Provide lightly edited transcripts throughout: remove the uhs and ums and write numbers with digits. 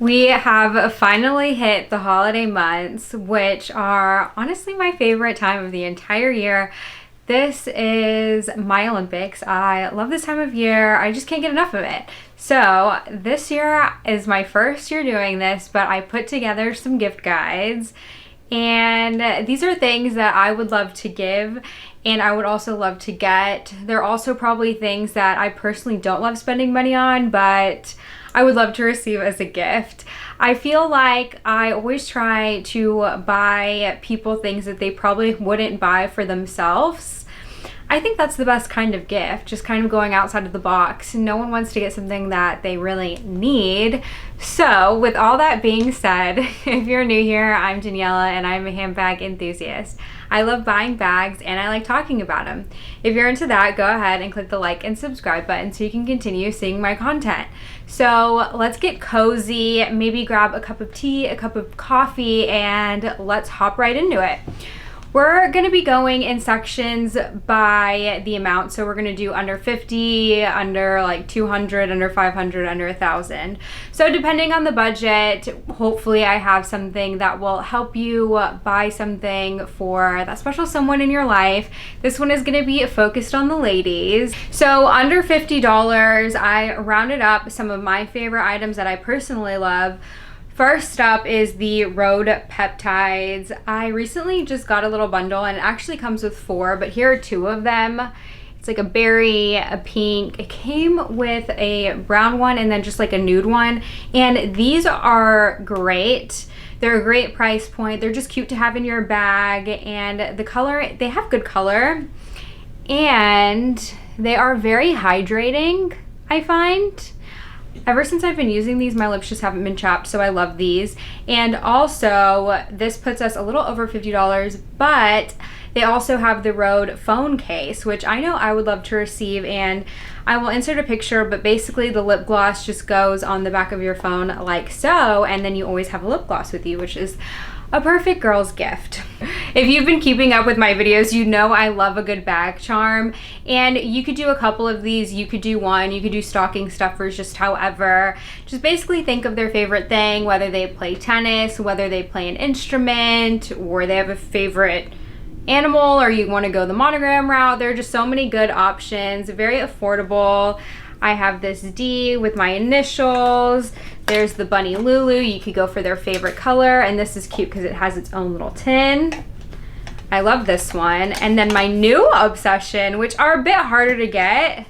We have finally hit the holiday months, which are honestly my favorite time of the entire year. This is my Olympics. I love this time of year. I just can't get enough of it. So this year is my first year doing this, but I put together some gift guides. And these are things that I would love to give and I would also love to get. They're also probably things that I personally don't love spending money on, but I would love to receive as a gift. I feel like I always try to buy people things that they probably wouldn't buy for themselves. I think that's the best kind of gift, just kind of going outside of the box. No one wants to get something that they really need. So with all that being said, if you're new here, I'm Daniella and I'm a handbag enthusiast. I love buying bags and I like talking about them. If you're into that, go ahead and click the like and subscribe button so you can continue seeing my content. So let's get cozy, maybe grab a cup of tea, a cup of coffee, and let's hop right into it. We're gonna be going in sections by the amount. So we're gonna do under 50, under like 200, under 500, under 1,000. So depending on the budget, hopefully I have something that will help you buy something for that special someone in your life. This one is gonna be focused on the ladies. So under $50, I rounded up some of my favorite items that I personally love. First up is the Rhode Peptides. I recently just got a little bundle and it actually comes with 4, but here are 2 of them. It's like a berry, a pink. It came with a brown one and then just like a nude one. And these are great. They're a great price point. They're just cute to have in your bag. And the color, they have good color. And they are very hydrating, I find. Ever since I've been using these, my lips just haven't been chapped, so I love these. And also, this puts us a little over $50, but they also have the Rhode phone case, which I know I would love to receive, and I will insert a picture, but basically the lip gloss just goes on the back of your phone like so, and then you always have a lip gloss with you, which is a perfect girl's gift. If you've been keeping up with my videos, you know I love a good bag charm, and you could do a couple of these. You could do one, you could do stocking stuffers, just however. Just basically think of their favorite thing, whether they play tennis, whether they play an instrument, or they have a favorite animal, or you want to go the monogram route. There are just so many good options, very affordable. I have this D with my initials. There's the Bunny Lulu. You could go for their favorite color, and this is cute because it has its own little tin. I love this one. And then my new obsession, which are a bit harder to get,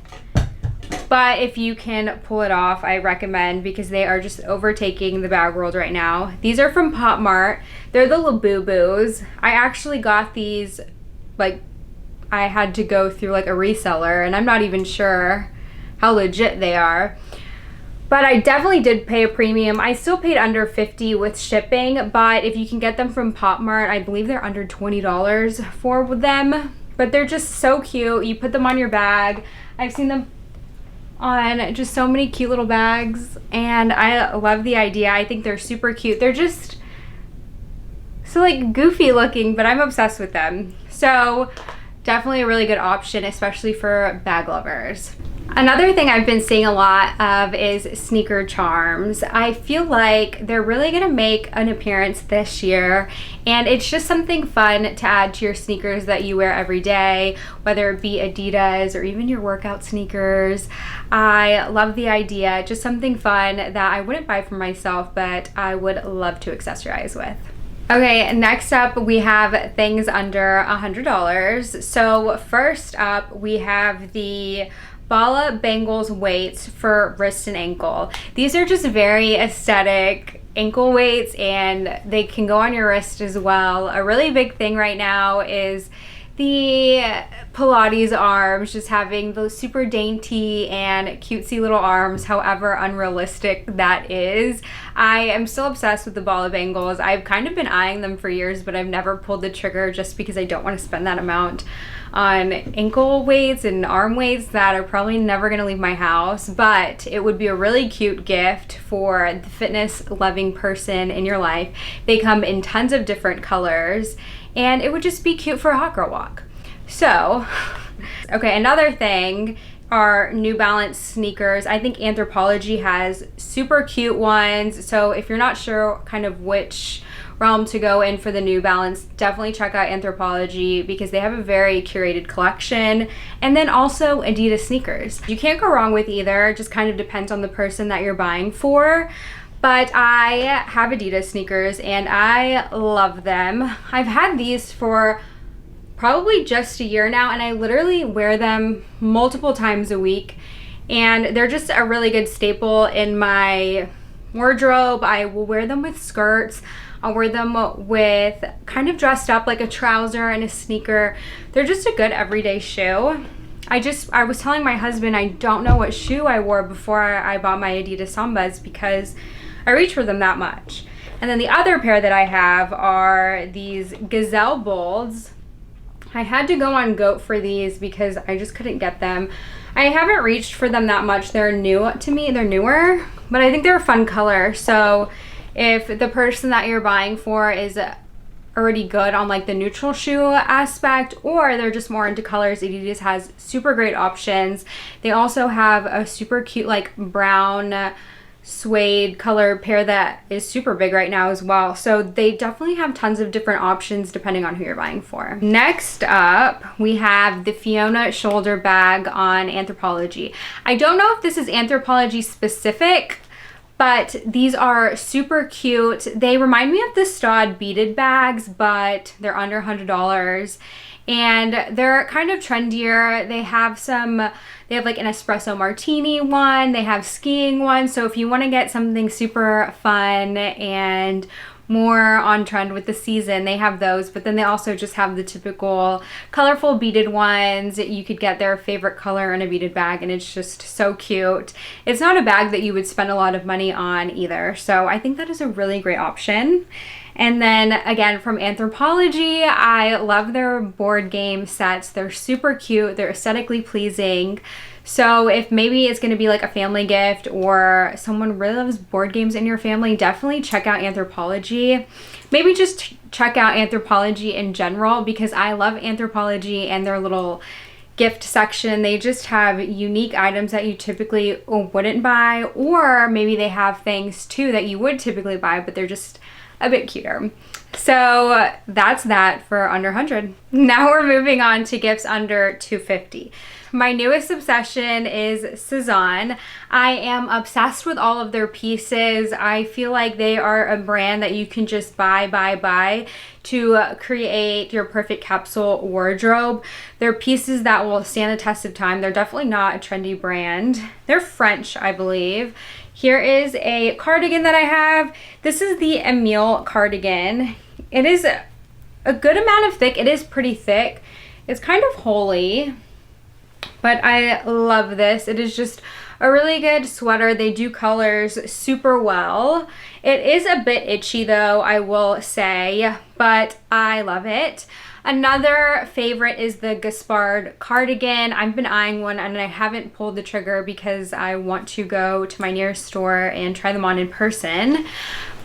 but if you can pull it off, I recommend, because they are just overtaking the bag world right now. These are from Pop Mart. They're the Labubu's. I actually got these, like, I had to go through like a reseller, and I'm not even sure how legit they are, but I definitely did pay a premium. I still paid under $50 with shipping, but if you can get them from Pop Mart, I believe they're under $20 for them, but they're just so cute. You put them on your bag. I've seen them on just so many cute little bags, and I love the idea. I think they're super cute. They're just so like goofy looking, but I'm obsessed with them. So definitely a really good option, especially for bag lovers. Another thing I've been seeing a lot of is sneaker charms. I feel like they're really gonna make an appearance this year, and it's just something fun to add to your sneakers that you wear every day, whether it be Adidas or even your workout sneakers. I love the idea, just something fun that I wouldn't buy for myself, but I would love to accessorize with. Okay, next up we have things under $100. So first up we have the Bala Bengals weights for wrist and ankle. These are just very aesthetic ankle weights, and they can go on your wrist as well. A really big thing right now is the Pilates arms, just having those super dainty and cutesy little arms, however unrealistic that is. I am still obsessed with the Bala Bengals. I've kind of been eyeing them for years, but I've never pulled the trigger just because I don't want to spend that amount on ankle weights and arm weights that are probably never going to leave my house. But it would be a really cute gift for the fitness loving person in your life. They come in tons of different colors, and it would just be cute for a hot girl walk. So, okay, another thing are New Balance sneakers. I think Anthropology has super cute ones. So if you're not sure kind of which realm to go in for the New Balance, definitely check out Anthropology because they have a very curated collection. And then also Adidas sneakers. You can't go wrong with either. It just kind of depends on the person that you're buying for. But I have Adidas sneakers and I love them. I've had these for probably just a year now, and I literally wear them multiple times a week, and they're just a really good staple in my wardrobe. I will wear them with skirts. I'll wear them with kind of dressed up like a trouser and a sneaker. They're just a good everyday shoe. I was telling my husband I don't know what shoe I wore before I bought my Adidas Sambas because I reach for them that much. And then the other pair that I have are these Gazelle Bolds. I had to go on Goat for these because I just couldn't get them. I haven't reached for them that much. They're new to me, they're newer, but I think they're a fun color. So if the person that you're buying for is already good on like the neutral shoe aspect, or they're just more into colors, Adidas has super great options. They also have a super cute like brown suede color pair that is super big right now as well. So they definitely have tons of different options depending on who you're buying for. Next up, we have the Fiona shoulder bag on Anthropology. I don't know if this is Anthropology specific, but these are super cute. They remind me of the Staud beaded bags, but they're under $100. And they're kind of trendier. They have like an espresso martini one, they have skiing one. So if you want to get something super fun and more on trend with the season, they have those. But then they also just have the typical colorful beaded ones. You could get their favorite color in a beaded bag, and it's just so cute. It's not a bag that you would spend a lot of money on either. So I think that is a really great option. And then again, from Anthropology, I love their board game sets. They're super cute. They're aesthetically pleasing. So if maybe it's going to be like a family gift or someone really loves board games in your family, definitely check out Anthropology. Maybe just check out Anthropology in general because I love Anthropology and their little gift section. They just have unique items that you typically wouldn't buy, or maybe they have things too that you would typically buy, but they're just a bit cuter. So that's that for under 100. Now we're moving on to gifts under 250. My newest obsession is Suzan. I am obsessed with all of their pieces. I feel like they are a brand that you can just buy to create your perfect capsule wardrobe. They're pieces that will stand the test of time. They're definitely not a trendy brand. They're French, I believe. Here is a cardigan that I have. This is the Emile cardigan. It is a good amount of thick. It is pretty thick. It's kind of holey, but I love this. It is just a really good sweater. They do colors super well. It is a bit itchy though, I will say, but I love it. Another favorite is the Gaspard cardigan. I've been eyeing one and I haven't pulled the trigger because I want to go to my nearest store and try them on in person.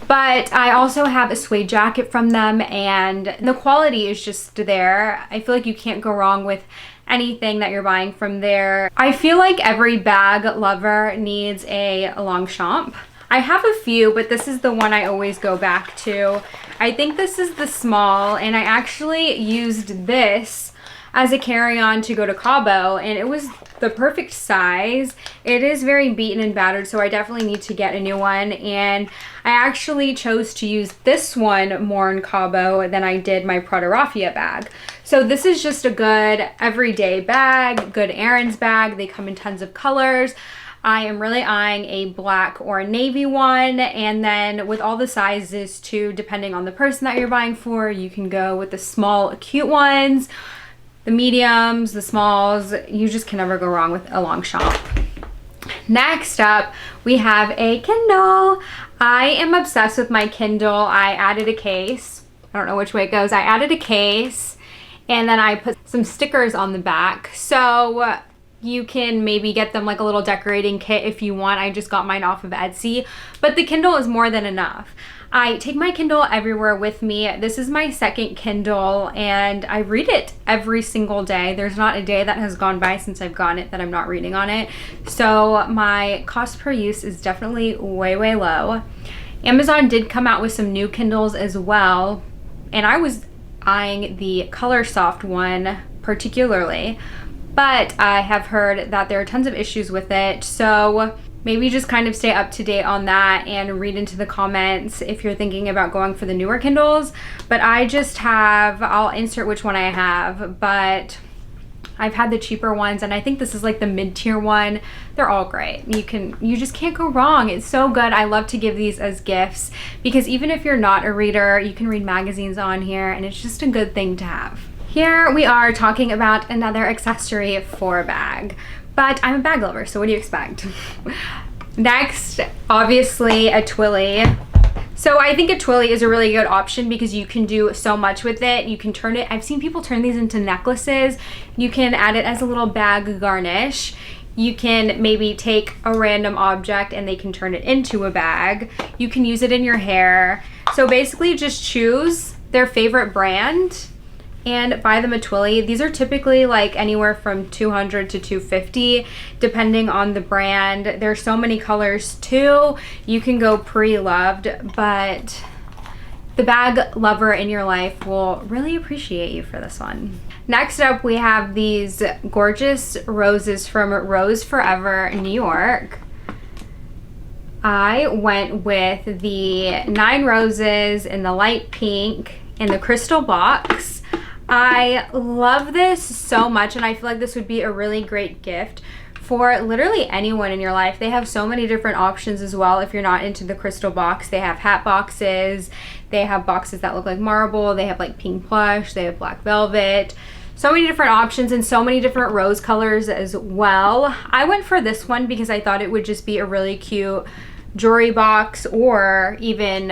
But I also have a suede jacket from them and the quality is just there. I feel like you can't go wrong with anything that you're buying from there. I feel like every bag lover needs a Longchamp. I have a few, but this is the one I always go back to. I think this is the small, and I actually used this as a carry-on to go to Cabo, and it was the perfect size. It is very beaten and battered, so I definitely need to get a new one, and I actually chose to use this one more in Cabo than I did my Prada Raffia bag. So this is just a good everyday bag, good errands bag. They come in tons of colors. I am really eyeing a black or a navy one, and then with all the sizes too, depending on the person that you're buying for, you can go with the small cute ones, the mediums, the smalls. You just can never go wrong with a Longchamp. Next up, we have a Kindle. I am obsessed with my Kindle. I added a case. I don't know which way it goes. I added a case and then I put some stickers on the back. So You can maybe get them like a little decorating kit if you want. I just got mine off of Etsy, but the Kindle is more than enough. I take my Kindle everywhere with me. This is my second Kindle and I read it every single day. There's not a day that has gone by since I've gotten it that I'm not reading on it. So my cost per use is definitely way, way low. Amazon did come out with some new Kindles as well, and I was eyeing the Color Soft one particularly, but I have heard that there are tons of issues with it. So maybe just kind of stay up to date on that and read into the comments if you're thinking about going for the newer Kindles. But I'll insert which one I have, but I've had the cheaper ones and I think this is like the mid-tier one. They're all great. You just can't go wrong. It's so good. I love to give these as gifts because even if you're not a reader, you can read magazines on here and it's just a good thing to have. Here we are talking about another accessory for a bag. But I'm a bag lover, so what do you expect? Next, obviously a twilly. So I think a twilly is a really good option because you can do so much with it. You can turn it, I've seen people turn these into necklaces. You can add it as a little bag garnish. You can maybe take a random object and they can turn it into a bag. You can use it in your hair. So basically just choose their favorite brand and buy them a twilly. These are typically like anywhere from $200 to $250 depending on the brand. There's so many colors too. You can go pre-loved, but the bag lover in your life will really appreciate you for this one. Next up, we have these gorgeous roses from Rose Forever New York. I went with the 9 roses in the light pink in the crystal box. I love this so much and I feel like this would be a really great gift for literally anyone in your life. They have so many different options as well. If you're not into the crystal box, they have hat boxes, they have boxes that look like marble, they have like pink plush, they have black velvet. So many different options and so many different rose colors as well. I went for this one because I thought it would just be a really cute jewelry box, or even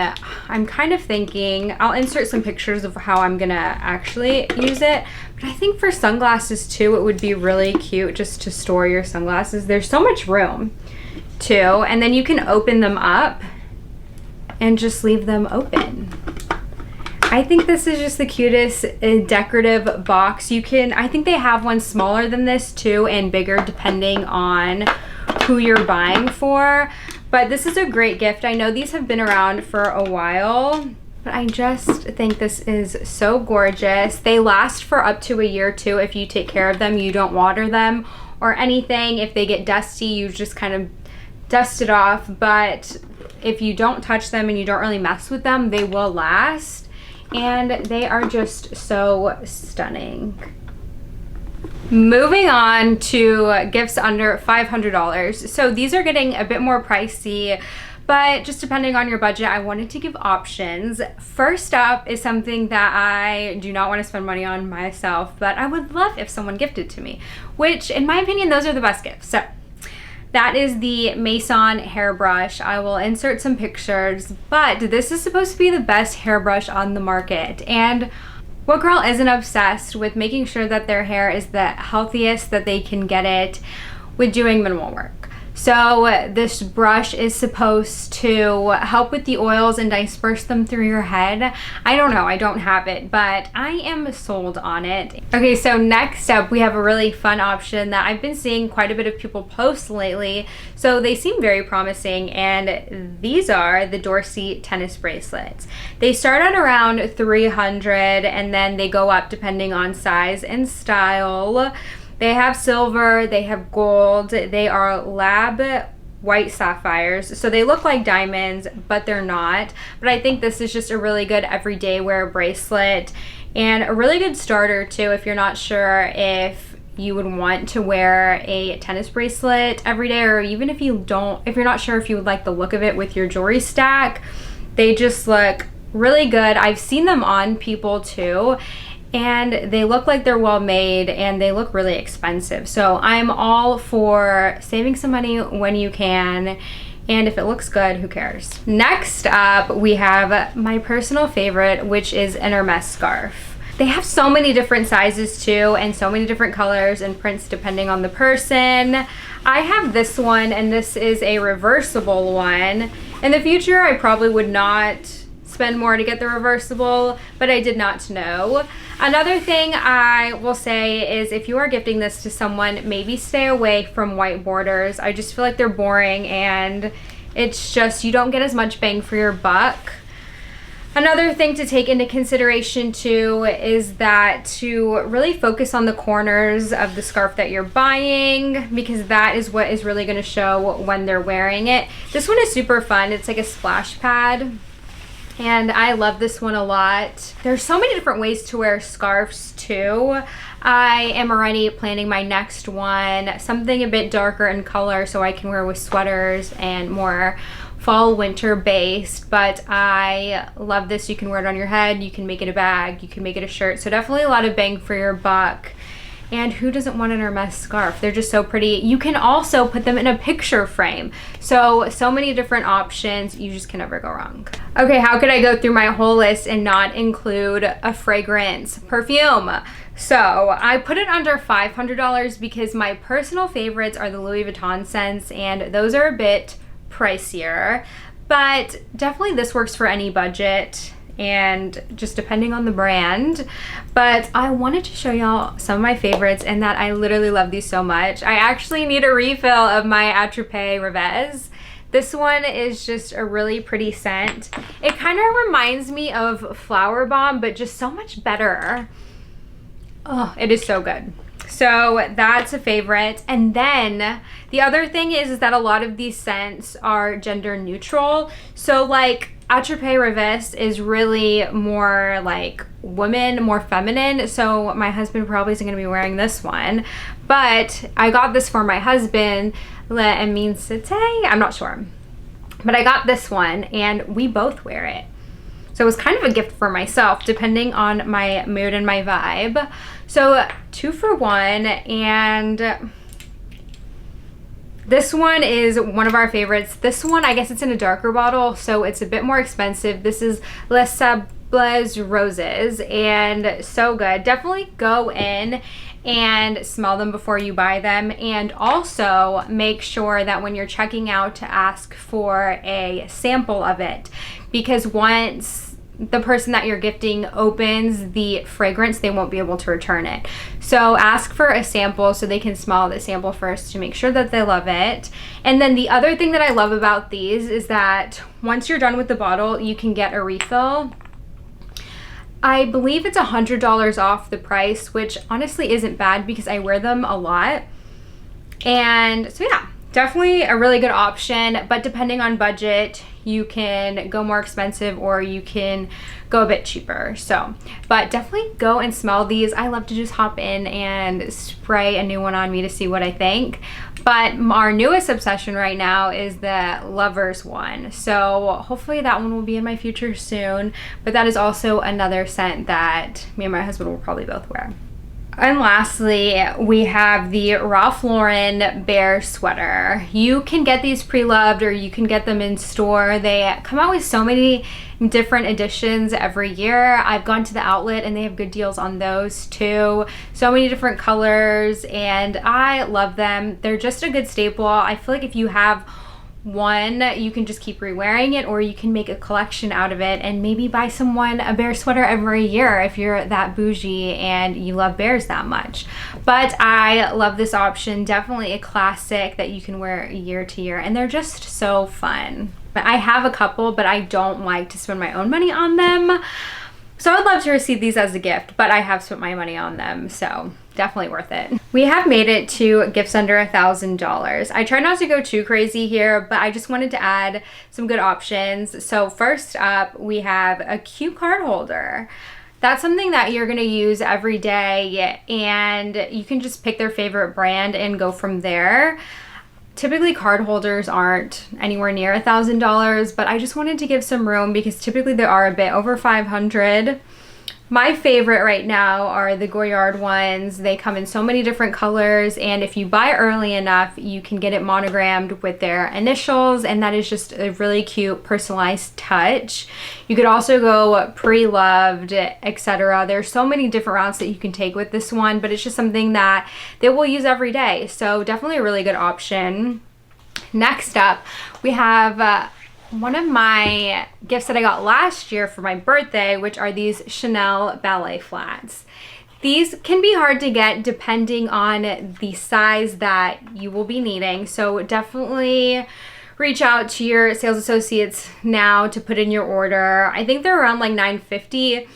I'm kind of thinking I'll insert some pictures of how I'm gonna actually use it, but I think for sunglasses too it would be really cute just to store your sunglasses. There's so much room too, and then you can open them up and just leave them open. I think this is just the cutest decorative box. I think they have one smaller than this too and bigger depending on who you're buying for. But this is a great gift. I know these have been around for a while, but I just think this is so gorgeous. They last for up to a year too if you take care of them. You don't water them or anything. If they get dusty, you just kind of dust it off. But if you don't touch them and you don't really mess with them, they will last. And they are just so stunning. Moving on to gifts under $500. So these are getting a bit more pricey, but just depending on your budget, I wanted to give options. First up is something that I do not want to spend money on myself, but I would love if someone gifted to me, which in my opinion, those are the best gifts. So that is the Maison hairbrush. I will insert some pictures, but this is supposed to be the best hairbrush on the market. And what girl isn't obsessed with making sure that their hair is the healthiest that they can get it with doing minimal work? So this brush is supposed to help with the oils and disperse them through your head. I don't know, I don't have it, but I am sold on it. Okay, so next up we have a really fun option that I've been seeing quite a bit of people post lately. So they seem very promising, and these are the Dorsey tennis bracelets. They start at around $300 and then they go up depending on size and style. They have silver, they have gold, they are lab white sapphires. So they look like diamonds, but they're not. But I think this is just a really good everyday wear bracelet and a really good starter too if you're not sure if you would want to wear a tennis bracelet every day, or even if you're not sure if you would like the look of it with your jewelry stack. They just look really good. I've seen them on people too, and they look like they're well made and they look really expensive. So I'm all for saving some money when you can, and if it looks good, who cares? Next up, we have my personal favorite, which is an Hermes scarf. They have so many different sizes too, and so many different colors and prints depending on the person. I have this one, and this is a reversible one. In the future, I probably would not spend more to get the reversible, but I did not know. Another thing I will say is if you are gifting this to someone, maybe stay away from white borders. I just feel like they're boring, and it's just, you don't get as much bang for your buck. Another thing to take into consideration too is that to really focus on the corners of the scarf that you're buying, because that is what is really going to show when they're wearing it. This one is super fun. It's like a splash pad, and I love this one a lot. There's so many different ways to wear scarves too. I am already planning my next one, something a bit darker in color so I can wear with sweaters and more fall winter based, but I love this. You can wear it on your head, you can make it a bag, you can make it a shirt, so definitely a lot of bang for your buck. And who doesn't want an Hermes scarf? They're just so pretty. You can also put them in a picture frame. So many different options. You just can never go wrong. Okay, how could I go through my whole list and not include a fragrance? Perfume. So I put it under $500 because my personal favorites are the Louis Vuitton scents, and those are a bit pricier, but definitely this works for any budget and just depending on the brand. But I wanted to show y'all some of my favorites, and that I literally love these so much. I actually need a refill of my Atropé Revez. This one is just a really pretty scent. It kind of reminds me of Flower Bomb, but just so much better. Oh, it is so good. So that's a favorite. And then the other thing is that a lot of these scents are gender neutral. So like Atropé Revez is really more like women, more feminine. So my husband probably isn't going to be wearing this one. But I got this for my husband, Le Amin Cité, I'm not sure. But I got this one and we both wear it. So it was kind of a gift for myself, depending on my mood and my vibe. So 2 for 1, and this one is one of our favorites. This one, I guess it's in a darker bottle, so it's a bit more expensive. This is Les Sables Roses, and so good. Definitely go in and smell them before you buy them, and also make sure that when you're checking out to ask for a sample of it, because once the person that you're gifting opens the fragrance, they won't be able to return it. So ask for a sample so they can smell the sample first to make sure that they love it. And then the other thing that I love about these is that once you're done with the bottle, you can get a refill. I believe it's $100 off the price, which honestly isn't bad because I wear them a lot. And so yeah, definitely a really good option, but depending on budget, you can go more expensive or you can go a bit cheaper. So, but definitely go and smell these. I love to just hop in and spray a new one on me to see what I think. But our newest obsession right now is the Lovers one. So hopefully that one will be in my future soon. But that is also another scent that me and my husband will probably both wear. And lastly, we have the Ralph Lauren Bear Sweater. You can get these pre-loved or you can get them in store. They come out with so many different editions every year. I've gone to the outlet and they have good deals on those too. So many different colors, and I love them. They're just a good staple. I feel like if you have one, you can just keep re-wearing it, or you can make a collection out of it and maybe buy someone a bear sweater every year if you're that bougie and you love bears that much. But I love this option. Definitely a classic that you can wear year to year, and they're just so fun. I have a couple, but I don't like to spend my own money on them. So I would love to receive these as a gift, but I have spent my money on them, so definitely worth it. We have made it to gifts under $1,000. I try not to go too crazy here, but I just wanted to add some good options. So first up, we have a cute card holder. That's something that you're gonna use every day, and you can just pick their favorite brand and go from there. Typically card holders aren't anywhere near $1,000, but I just wanted to give some room because typically they are a bit over $500. My favorite right now are the Goyard ones. They come in so many different colors, and if you buy early enough, you can get it monogrammed with their initials, and that is just a really cute personalized touch. You could also go pre-loved, etc. There's so many different routes that you can take with this one, but it's just something that they will use every day, so definitely a really good option. Next up, we have one of my gifts that I got last year for my birthday, which are these Chanel ballet flats. These can be hard to get depending on the size that you will be needing, so definitely reach out to your sales associates now to put in your order. I think they're around like $9.50,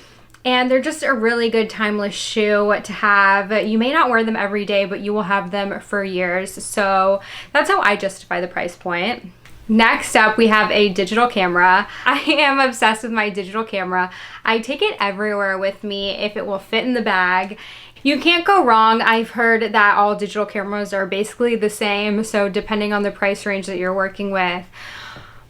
and they're just a really good timeless shoe to have. You may not wear them every day, but you will have them for years, so that's how I justify the price point. Next up, we have a digital camera. I am obsessed with my digital camera. I take it everywhere with me if it will fit in the bag. You can't go wrong. I've heard that all digital cameras are basically the same, so depending on the price range that you're working with.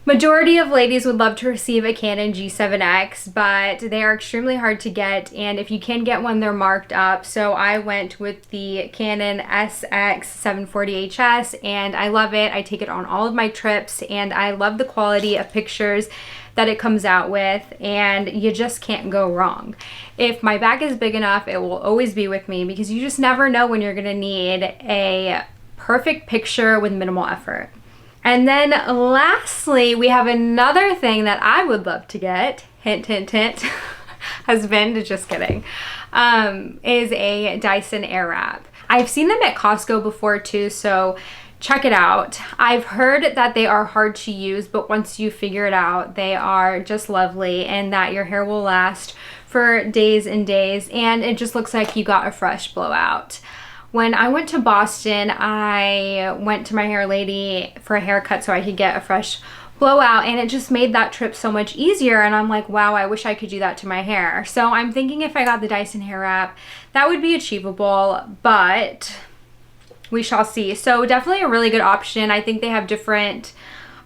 Majority of ladies would love to receive a Canon G7X, but they are extremely hard to get, and if you can get one, they're marked up. So I went with the Canon SX740HS, and I love it. I take it on all of my trips, and I love the quality of pictures that it comes out with, and you just can't go wrong. If my bag is big enough, it will always be with me, because you just never know when you're gonna need a perfect picture with minimal effort. And then lastly, we have another thing that I would love to get, hint, hint, hint, husband, just kidding, is a Dyson Airwrap. I've seen them at Costco before too, so check it out. I've heard that they are hard to use, but once you figure it out, they are just lovely, and that your hair will last for days and days, and it just looks like you got a fresh blowout. When I went to Boston, I went to my hair lady for a haircut so I could get a fresh blowout, and it just made that trip so much easier, and I'm like, wow, I wish I could do that to my hair. So I'm thinking if I got the Dyson Airwrap, that would be achievable, but we shall see. So definitely a really good option. I think they have different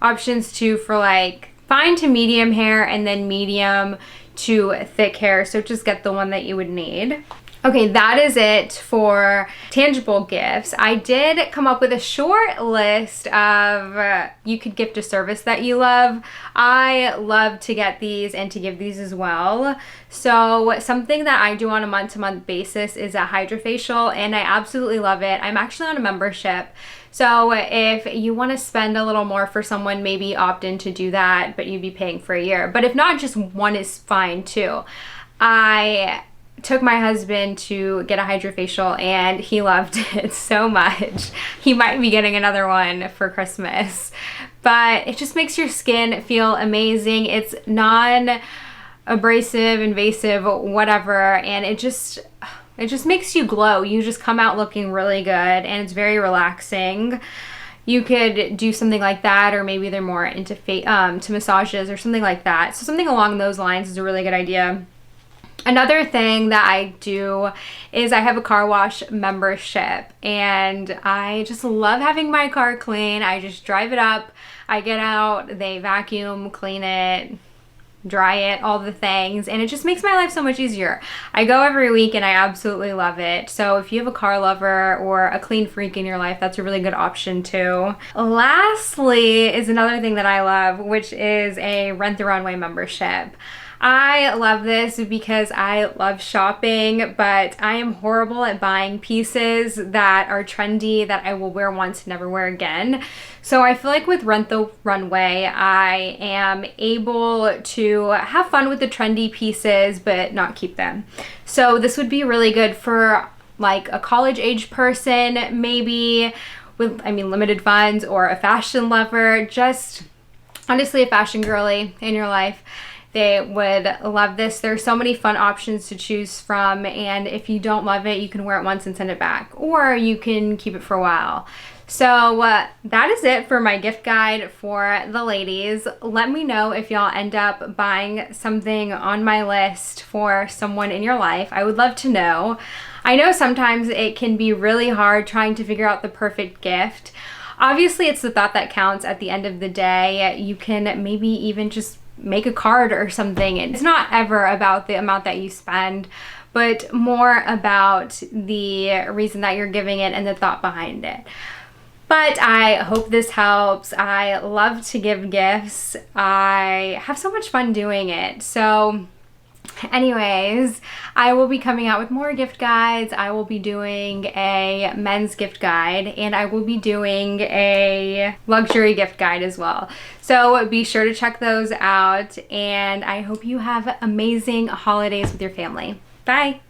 options too for like fine to medium hair and then medium to thick hair, so just get the one that you would need. Okay, that is it for tangible gifts. I did come up with a short list of you could gift a service that you love. I love to get these and to give these as well. So something that I do on a month-to-month basis is a Hydrafacial, and I absolutely love it. I'm actually on a membership. So if you want to spend a little more for someone, maybe opt in to do that, but you'd be paying for a year. But if not, just one is fine too. I took my husband to get a Hydrafacial, and he loved it so much. He might be getting another one for Christmas, but it just makes your skin feel amazing. It's non-abrasive, invasive, whatever, and it just makes you glow. You just come out looking really good, and it's very relaxing. You could do something like that, or maybe they're more into to massages or something like that. So something along those lines is a really good idea. Another thing that I do is I have a car wash membership, and I just love having my car clean. I just drive it up, I get out, they vacuum, clean it, dry it, all the things, and it just makes my life so much easier. I go every week and I absolutely love it. So if you have a car lover or a clean freak in your life, that's a really good option too. Lastly is another thing that I love, which is a Rent the Runway membership. I love this because I love shopping, but I am horrible at buying pieces that are trendy that I will wear once and never wear again. So I feel like with Rent the Runway, I am able to have fun with the trendy pieces, but not keep them. So this would be really good for like a college age person, maybe with, limited funds, or a fashion lover, just honestly a fashion girly in your life. They would love this. There's so many fun options to choose from, and if you don't love it, you can wear it once and send it back, or you can keep it for a while. So that is it for my gift guide for the ladies. Let me know if y'all end up buying something on my list for someone in your life. I would love to know. I know sometimes it can be really hard trying to figure out the perfect gift. Obviously, it's the thought that counts at the end of the day. You can maybe even just make a card or something. It's not ever about the amount that you spend, but more about the reason that you're giving it and the thought behind it. But I hope this helps. I love to give gifts. I have so much fun doing it. So anyways, I will be coming out with more gift guides. I will be doing a men's gift guide, and I will be doing a luxury gift guide as well. So be sure to check those out, and I hope you have amazing holidays with your family. Bye.